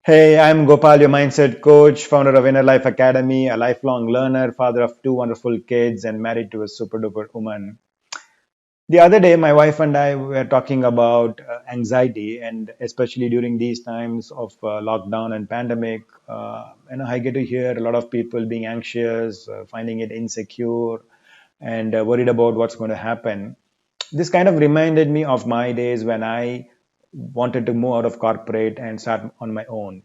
Hey, I'm Gopal, your mindset coach, founder of Inner Life Academy, a lifelong learner, father of two wonderful kids, and married to a super duper woman. The other day, my wife and I were talking about anxiety, and especially during these times of lockdown and pandemic. I get to hear a lot of people being anxious, finding it insecure, and worried about what's going to happen. This kind of reminded me of my days when I wanted to move out of corporate and start on my own.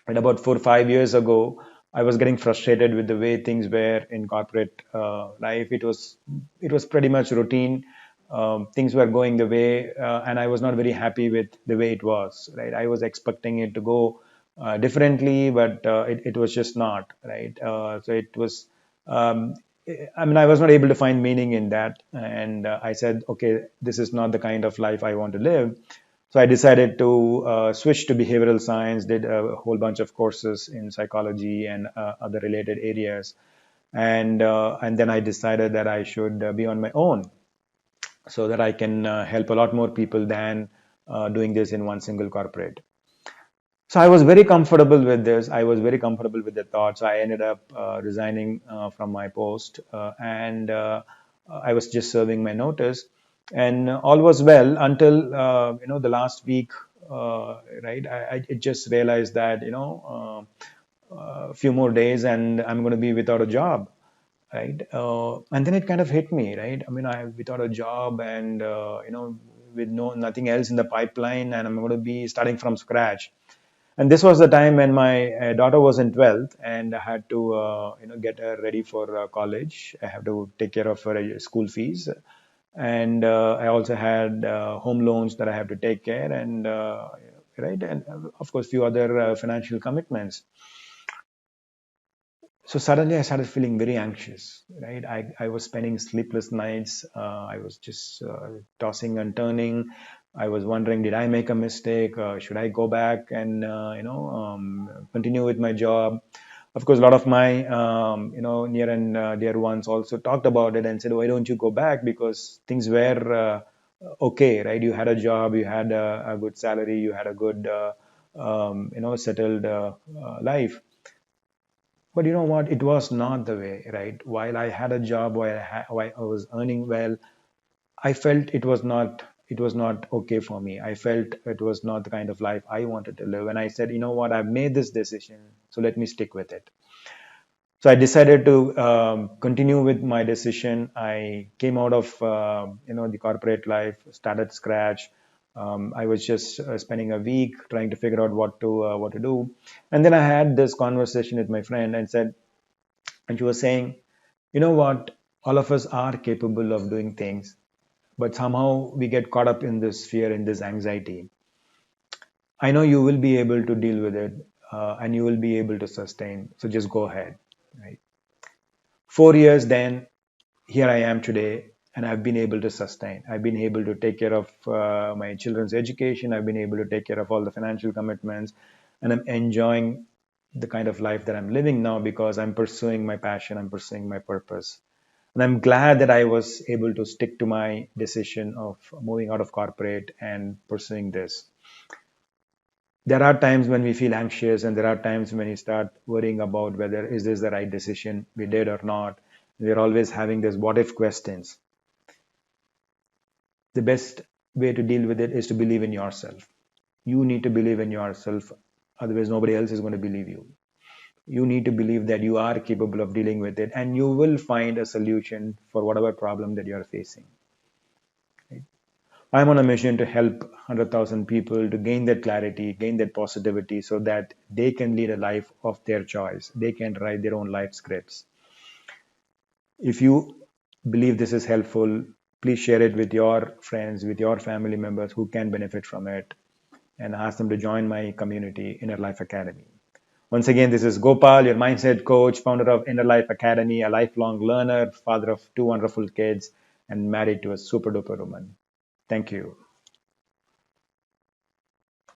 And about 4 or 5 years ago, I was getting frustrated with the way things were in corporate life. It was pretty much routine. Things were going the way, and I was not very happy with the way it was. Right, I was expecting it to go differently, but it was just not right. So it was. Um, I was not able to find meaning in that, and I said, okay, this is not the kind of life I want to live. So I decided to switch to behavioral science, did a whole bunch of courses in psychology and other related areas. And then I decided that I should be on my own so that I can help a lot more people than doing this in one single corporate. So I was very comfortable with this. I was very comfortable with the thoughts. I ended up resigning from my post, and I was just serving my notice, and all was well until the last week. Right, I just realized that a few more days and I'm going to be without a job, right? And then it kind of hit me, right? I mean, I without a job and with nothing else in the pipeline, and I'm going to be starting from scratch. And this was the time when my daughter was in 12th, and I had to get her ready for college. I have to take care of her school fees, and I also had home loans that I have to take care, and right, and of course, few other financial commitments. So suddenly I started feeling very anxious, right? I was spending sleepless nights. I was just tossing and turning. I was wondering, did I make a mistake? Should I go back and continue with my job? Of course, a lot of my near and dear ones also talked about it and said, why don't you go back? Because things were okay, right? You had a job, you had a good salary, you had a good settled life. But you know what? It was not the way, right? While I had a job, while I was earning well, I felt it was not okay for me. I felt it was not the kind of life I wanted to live. And I said, you know what? I've made this decision, so let me stick with it. So I decided to continue with my decision. I came out of the corporate life, started scratch. I was just spending a week trying to figure out what to do, and then I had this conversation with my friend and said, and she was saying, you know what? All of us are capable of doing things, but somehow we get caught up in this fear, in this anxiety. I know you will be able to deal with it, and you will be able to sustain. So just go ahead. Right? 4 years then, here I am today, and I've been able to sustain. I've been able to take care of my children's education. I've been able to take care of all the financial commitments, and I'm enjoying the kind of life that I'm living now because I'm pursuing my passion, I'm pursuing my purpose. And I'm glad that I was able to stick to my decision of moving out of corporate and pursuing this. There are times when we feel anxious, and there are times when you start worrying about whether is this the right decision we did or not. We're always having this what if questions. The best way to deal with it is to believe in yourself. You need to believe in yourself, otherwise nobody else is going to believe you. You need to believe that you are capable of dealing with it, and you will find a solution for whatever problem that you're facing. I'm on a mission to help 100,000 people to gain that clarity, gain that positivity, so that they can lead a life of their choice. They can write their own life scripts. If you believe this is helpful, please share it with your friends, with your family members who can benefit from it, and ask them to join my community, Inner Life Academy. Once again, this is Gopal, your mindset coach, founder of Inner Life Academy, a lifelong learner, father of two wonderful kids, and married to a super duper woman. Thank you.